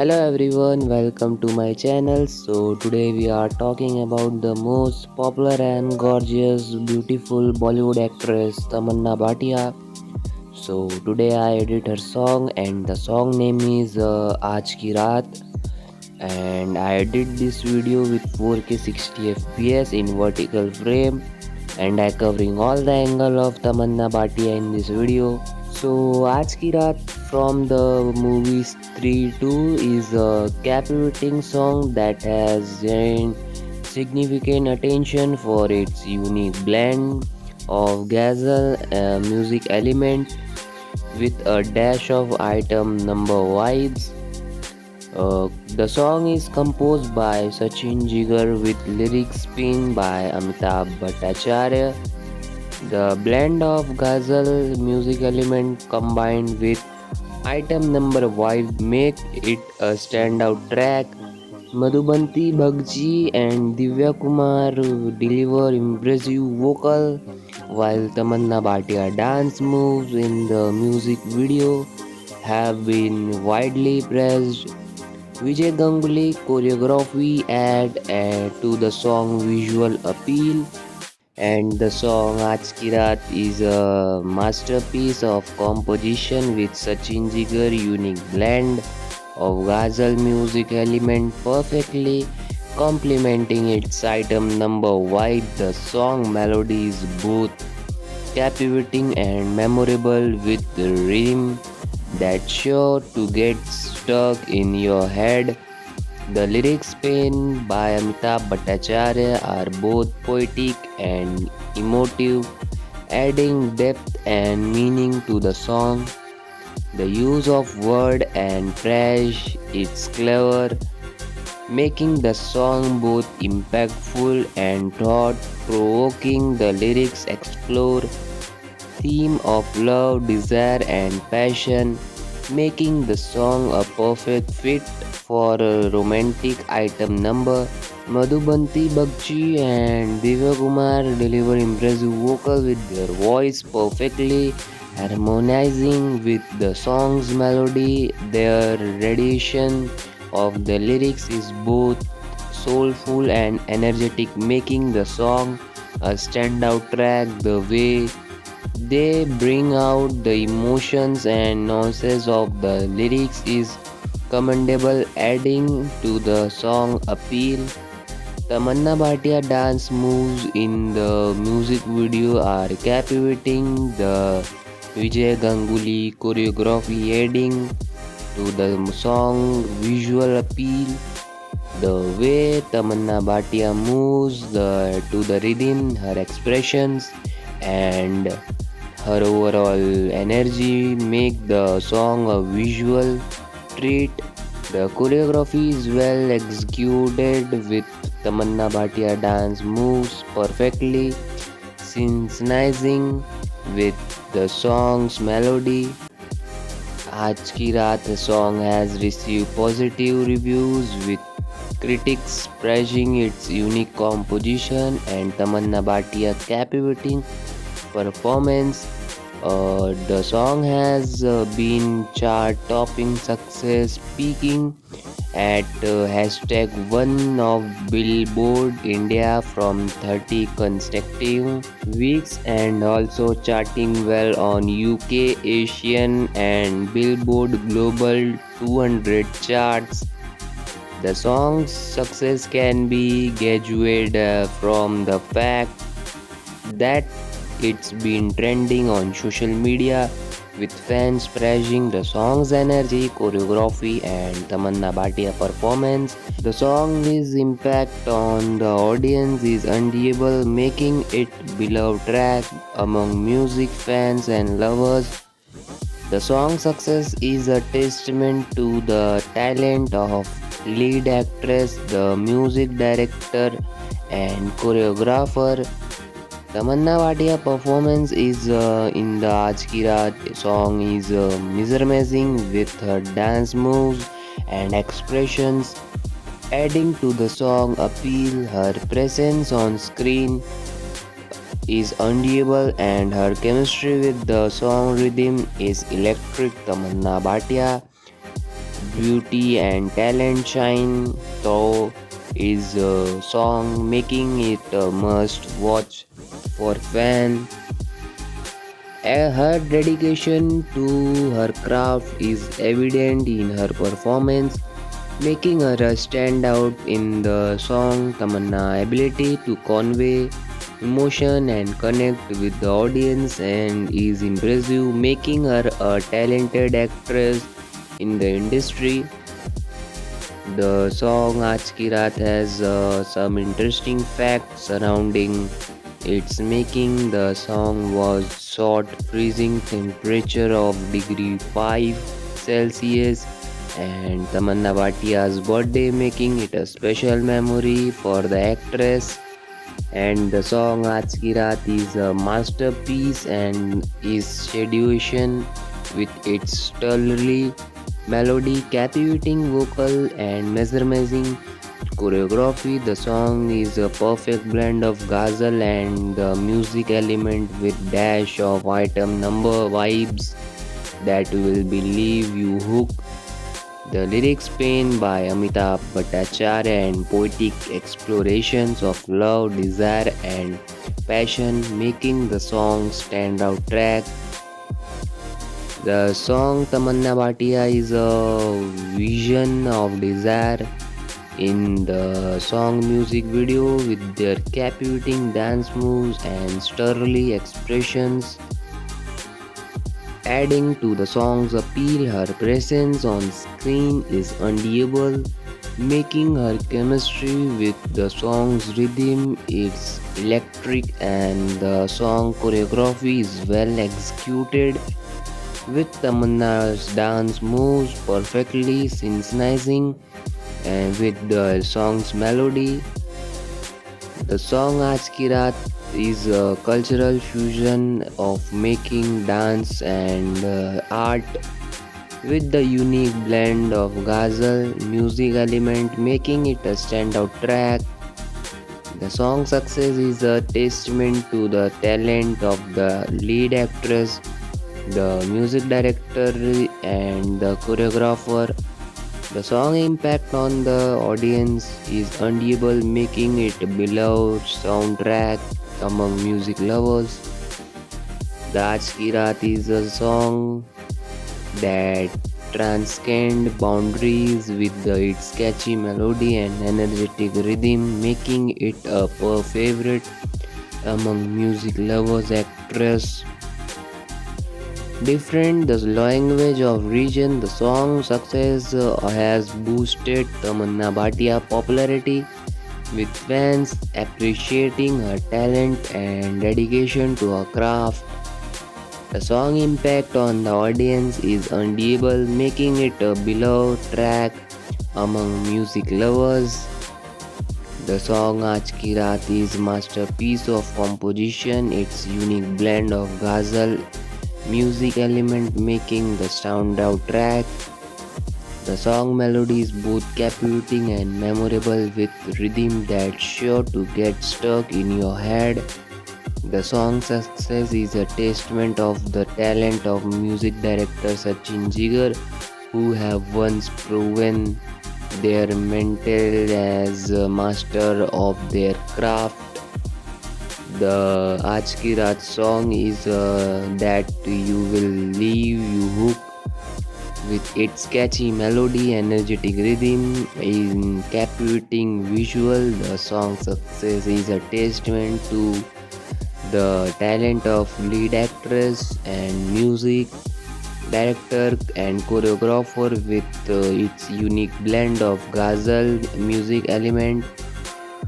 Hello everyone, welcome to my channel. So today we are talking about the most popular and gorgeous, beautiful Bollywood actress Tamanna Bhatia. So today I edit her song and the song name is Aaj Ki Raat, and I did this video with 4K 60 FPS in vertical frame, and I covering all the angle of Tamanna Bhatia in this video. So Aaj Ki Raat from the movie Stree 2 is a captivating song that has gained significant attention for its unique blend of ghazal music element with a dash of item number vibes. The song is composed by Sachin Jigar with lyrics penned by Amitabh Bhattacharya. The blend of ghazal music element combined with item number 5 make it a standout track. Madhubanti Bhagji and Divya Kumar deliver impressive vocal, while Tamanna Bhatia dance moves in the music video have been widely praised. Vijay Ganguly choreography add to the song visual appeal, and the song Aaj Ki Raat is a masterpiece of composition with Sachin Jigar unique blend of ghazal music element perfectly complementing its item number vibe. The song melody is both captivating and memorable with the rhythm that's sure to get stuck in your head. The lyrics penned by Amitabh Bhattacharya are both poetic and emotive, adding depth and meaning to the song. The use of word and phrase is clever, making the song both impactful and thought-provoking. The lyrics explore theme of love, desire and passion, making the song a perfect fit for a romantic item number. Madhubanti Bagchi and Divya Kumar deliver impressive vocal with their voice perfectly harmonizing with the song's melody. Their rendition of the lyrics is both soulful and energetic, making the song a standout track. The way they bring out the emotions and nuances of the lyrics is commendable, adding to the song appeal. Tamanna Bhatia dance moves in the music video are captivating. The Vijay Ganguly choreography adding to the song visual appeal. The way Tamanna Bhatia moves to the rhythm, her expressions, and her overall energy make the song a visual treat. The choreography is well executed with Tamanna Bhatia dance moves perfectly synchronizing with the song's melody. Aaj Ki Raat song has received positive reviews with critics praising its unique composition and Tamanna Bhatia captivating performance. The song has been chart-topping success, peaking at hashtag 1 of Billboard India from 30 consecutive weeks and also charting well on UK, Asian and Billboard Global 200 charts. The song's success can be gauged from the fact that it's been trending on social media with fans praising the song's energy, choreography, and Tamanna Bhatia performance. The song's impact on the audience is undeniable, making it beloved track among music fans and lovers. The song's success is a testament to the talent of lead actress, the music director, and choreographer. Tamanna Bhatia performance is in the Aaj Ki Raat song is mesmerizing with her dance moves and expressions, adding to the song appeal. Her presence on screen is undeniable and her chemistry with the song rhythm is electric. Tamanna Bhatia beauty and talent shine through is a song, making it a must watch for fans. Her dedication to her craft is evident in her performance, making her a standout in the song. Tamanna's ability to convey emotion and connect with the audience and is impressive, making her a talented actress in the industry. The song Aaj Ki Raat has some interesting facts surrounding its making. The song was shot freezing temperature of degree 5 Celsius and Tamanna Bhatia's birthday, making it a special memory for the actress. And the song Aaj Ki Raat is a masterpiece and is seduction with its sterling melody, captivating vocal, and mesmerizing choreography. The song is a perfect blend of ghazal and the music element with dash of item number vibes that will believe you hook. The lyrics penned by Amitabh Bhattacharya and poetic explorations of love, desire, and passion, making the song standout track. The song Tamanna Bhatia is a vision of desire in the song music video with their captivating dance moves and sterling expressions. Adding to the song's appeal, her presence on screen is undeniable, making her chemistry with the song's rhythm is electric and the song choreography is well executed with Tamanna's dance moves perfectly synchronizing and with the song's melody. The song Aaj Ki Raat is a cultural fusion of making dance and art with the unique blend of ghazal music element, making it a standout track. The song's success is a testament to the talent of the lead actress, the music director, and the choreographer. The song impact on the audience is undeniable, making it a beloved soundtrack among music lovers. The Aaj Ki Raat is a song that transcends boundaries with its catchy melody and energetic rhythm, making it a favorite among music lovers. Actress different the language of region, the song success has boosted Tamanna Bhatia popularity with fans appreciating her talent and dedication to her craft. The song impact on the audience is undeniable, making it a beloved track among music lovers. The song Aaj Ki Raat is masterpiece of composition, its unique blend of ghazal music element making the standout track. The song melody is both captivating and memorable with rhythm that's sure to get stuck in your head. The song's success is a testament of the talent of music director Sachin Jigar, who have once proven their mental as a master of their craft. The Aaj Ki Raat song is that you will leave you hooked with its catchy melody, energetic rhythm, and captivating visual. The song's success is a testament to the talent of lead actress and music director and choreographer with its unique blend of ghazal music element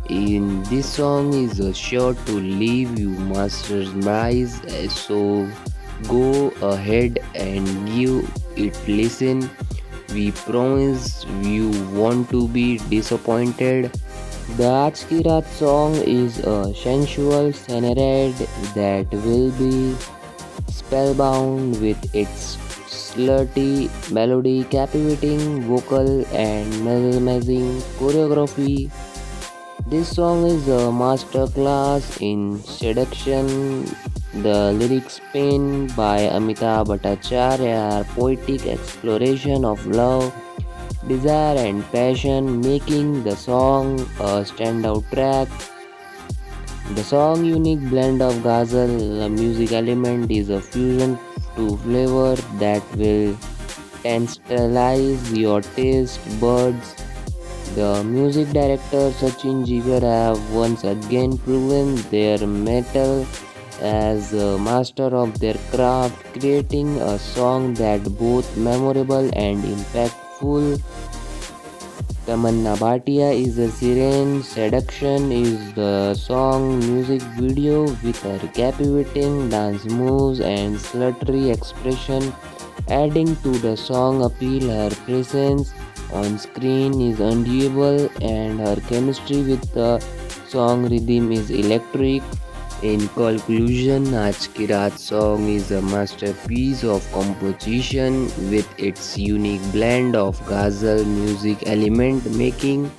in this song is sure to leave you mesmerized. So go ahead and give it listen. We promise you won't to be disappointed. The Aaj Ki Raat song is a sensual serenade that will be spellbound with its slutty melody, captivating vocal, and mesmerizing choreography. This song is a masterclass in seduction. The lyrics penned by Amitabh Bhattacharya are poetic exploration of love, desire and passion, making the song a standout track. The song unique blend of ghazal music element is a fusion to flavor that will tantalize your taste buds. The music director Sachin Jigar have once again proven their mettle as a master of their craft, creating a song that both memorable and impactful. Tamanna Bhatia is a Siren Seduction is the song music video with her captivating dance moves and sultry expression adding to the song appeal. Her presence on screen is undeniable and her chemistry with the song rhythm is electric. In conclusion, Aaj Ki Raat song is a masterpiece of composition with its unique blend of ghazal music element making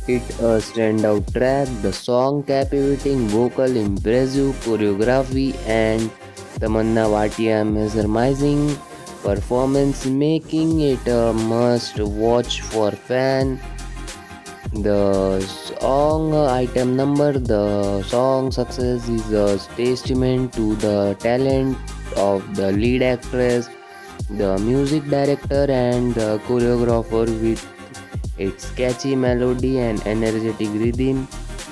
it a standout track. The song captivating vocal, impressive choreography and Tamanna Bhatia mesmerizing performance making it a must watch for fan. The song item number, the song success is a testament to the talent of the lead actress, the music director, and the choreographer with its catchy melody and energetic rhythm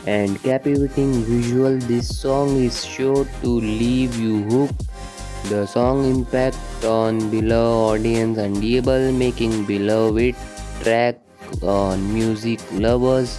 and captivating visual. This song is sure to leave you hooked. The song impact on beloved audience undeniable, making beloved track on music lovers